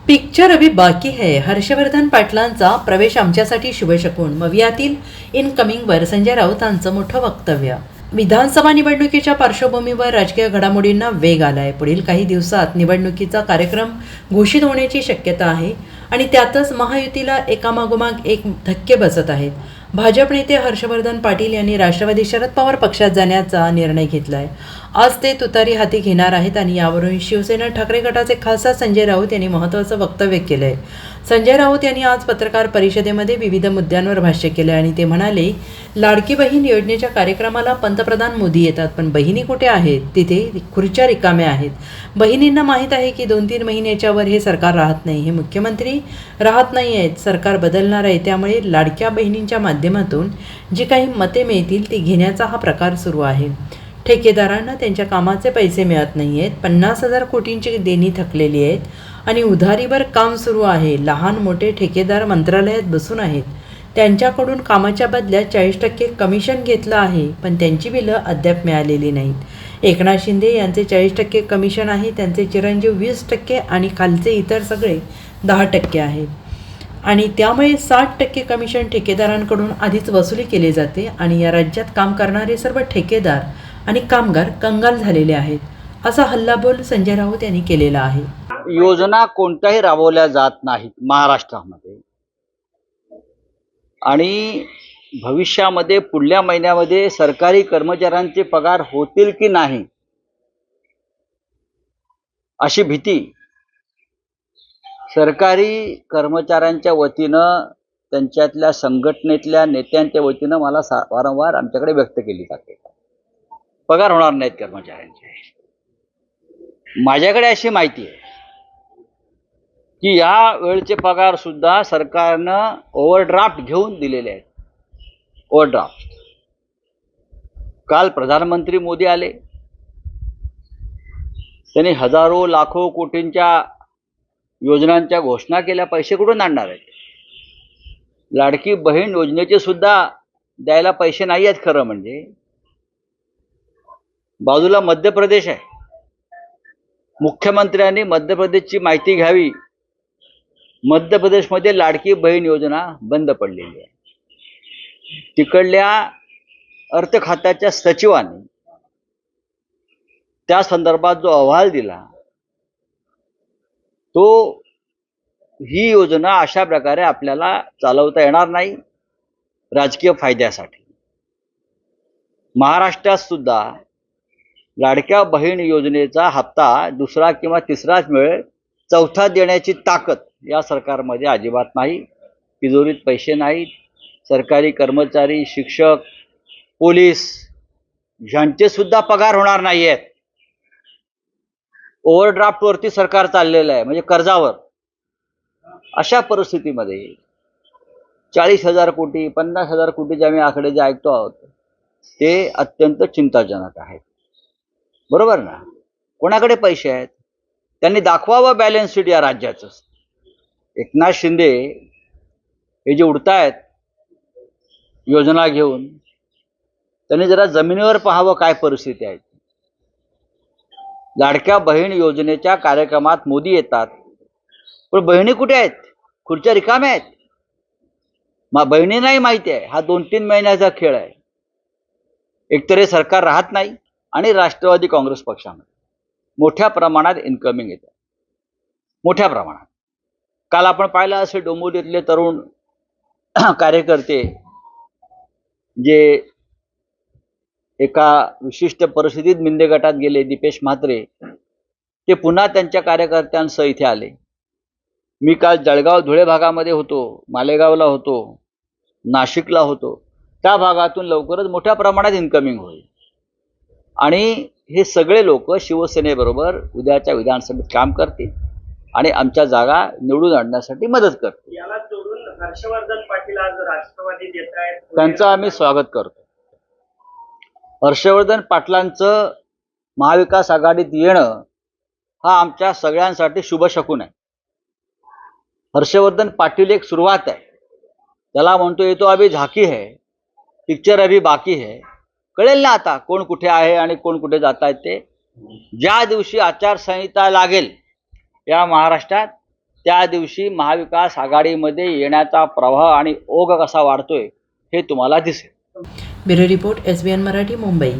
Picture अभी बाकी है. हर्षवर्धन पाटलांचा प्रवेश आमच्यासाठी शुभशकून. मवियातील इनकमिंगवर संजय राऊतांचं मोठं वक्तव्य. विधानसभा निवडणुकीच्या पार्श्वभूमीवर राजकीय घडामोडींना वेग आलाय. पुढील काही दिवसात निवडणुकीचा कार्यक्रम घोषित होण्याची शक्यता आहे आणि त्यातच महायुतीला एकामागोमाग एक धक्के बसत आहेत. भाजप नेते हर्षवर्धन पाटील यांनी राष्ट्रवादी शरद पवार पक्षात जाण्याचा निर्णय घेतला आहे. आज ते तुतारी हाती घेणार आहेत आणि यावरून शिवसेना ठाकरे गटाचे खासदार संजय राऊत यांनी महत्त्वाचं वक्तव्य केलं आहे. संजय राऊत यांनी आज पत्रकार परिषदेमध्ये विविध मुद्द्यांवर भाष्य केले आणि ते म्हणाले, लाडकी बहीण योजनेच्या कार्यक्रमाला पंतप्रधान मोदी येतात, पण बहिणी कुठे आहेत? तिथे खुर्च्या रिकाम्या आहेत. बहिणींना माहीत आहे की 2-3 महिन्याच्या वर हे सरकार राहत नाही, हे मुख्यमंत्री राहत नाही आहेत, सरकार बदलणार आहे. त्यामुळे लाडक्या बहिणींच्या माध्यमातून जी काही मते मिळतील ती घेण्याचा हा प्रकार सुरू आहे. ठेकेदारांना त्यांच्या कामाचे पैसे मिळत नाही आहेत. 50,000 कोटींची देणी थकलेली आहेत आणि उधारीवर काम सुरू आहे. लहान मोठे ठेकेदार मंत्रालयात बसून आहेत. त्यांच्याकडून कामाच्या बदल्यात 40% कमिशन घेतलं आहे, पण त्यांची बिलं अद्याप मिळालेली नाहीत. एकनाथ शिंदे यांचे 40% कमिशन आहे, त्यांचे चिरंजीव 20% आणि खालचे इतर सगळे 10% आहे आणि त्यामुळे 60% कमिशन ठेकेदारांकडून आधीच वसुली केली जाते आणि या राज्यात काम करणारे सर्व ठेकेदार आणि कामगार कंगाल झालेले आहेत, असा हल्लाबोल संजय राऊत यांनी केलेला आहे. योजना कोणत्याही राबवल्या जात नाहीत महाराष्ट्रामध्ये आणि भविष्यामध्ये पुढल्या महिन्यामध्ये सरकारी कर्मचाऱ्यांचे पगार होतील की नाही अशी भीती सरकारी कर्मचाऱ्यांच्या वतीनं त्यांच्यातल्या संघटनेतल्या नेत्यांच्या वतीनं मला वारंवार आमच्याकडे व्यक्त केली जाते. पगार होणार नाहीत कर्मचाऱ्यांचे. माझ्याकडे अशी माहिती आहे की या वेळचे पगार सुद्धा सरकारनं ओव्हरड्राफ्ट घेऊन दिलेले आहेत. ओव्हरड्राफ्ट. काल प्रधानमंत्री मोदी आले, त्यांनी हजारो लाखो कोटींच्या योजनांच्या घोषणा केल्या. पैसे कुठून आणणार आहेत? लाडकी बहीण योजनेचे सुद्धा द्यायला पैसे नाही आहेत. खरं म्हणजे बाजूला मध्य प्रदेश आहे. मुख्यमंत्र्यांनी मध्य प्रदेशची माहिती घ्यावी. मध्य प्रदेशमध्ये लाडकी बहीण योजना बंद पडलेली आहे. तिकडल्या अर्थ खात्याच्या सचिवांनी त्या संदर्भात जो अहवाल दिला तो ही योजना अशा प्रकारे आपल्याला चालवता येणार नाही राजकीय फायद्यासाठी. महाराष्ट्रात सुद्धा लाडक्या बहीण योजनेचा हप्ता दुसरा किंवा तिसराच मिळेल, चौथा देण्याची ताकद या सरकारमध्ये अजिबात नाही. तिजोरीत पैसे नाहीत. सरकारी कर्मचारी, शिक्षक, पोलीस यांचे सुद्धा पगार होणार नाही आहेत. ओव्हरड्राफ्टवरती सरकार चाललेलं आहे, म्हणजे कर्जावर. अशा परिस्थितीमध्ये 40,000 कोटी 50,000 कोटीचे आम्ही आकडे जे ऐकतो आहोत ते अत्यंत चिंताजनक आहेत. बरोबर ना? कोणाकडे पैसे आहेत? त्यांनी दाखवावं बॅलन्स शीट या राज्याचं. एकनाथ शिंदे हे जे उडतायत योजना घेऊन, त्यांनी जरा जमिनीवर पाहावं काय परिस्थिती आहे. लाडक्या बहीण योजनेच्या कार्यक्रमात मोदी येतात, पण बहिणी कुठे आहेत? खुर्च्या रिकाम्या आहेत. बहिणींनाही माहिती आहे हा 2-3 महिन्याचा खेळ आहे. एकतर हे सरकार राहत नाही आणि राष्ट्रवादी काँग्रेस पक्षामध्ये मोठ्या प्रमाणात इन्कमिंग येतं. मोठ्या प्रमाणात. काल आपण पाहिलं असे डोंबिवलीतले तरुण कार्यकर्ते जे एका विशिष्ट परिस्थितीत मिंदे गटात गेले, दीपेश म्हात्रे, ते पुन्हा त्यांच्या कार्यकर्त्यांसह इथे आले. मी काल जळगाव धुळे भागामध्ये होतो, मालेगावला होतो, नाशिकला होतो. त्या भागातून लवकरच मोठ्या प्रमाणात इन्कमिंग होईल आणि हे सगळे लोक शिवसेनेबरोबर उद्याच्या विधानसभेत काम करतील आणि आमच्या जागा निवडून आणण्यासाठी मदत करतील. याला जोडून हर्षवर्धन पाटील आज राष्ट्रवादी देत आहेत, त्यांचं आम्ही स्वागत करतो. हर्षवर्धन पाटलांचं महाविकास आघाडीत येणं हा आमच्या सगळ्यांसाठी शुभशकून आहे. हर्षवर्धन पाटील एक सुरुवात आहे. त्याला म्हणतो येतो अभी झाकी है, पिक्चर अभी बाकी है. कळेल ना आता कोण कुठे आहे आणि कोण कुठे जात आहेत ते. ज्या दिवशी आचारसंहिता लागेल या महाराष्ट्रात त्या दिवशी महाविकास आघाडीमध्ये येण्याचा प्रवाह आणि ओघ कसा वाढतोय हे तुम्हाला दिसेल. Bureau report SBN Marathi, Mumbai.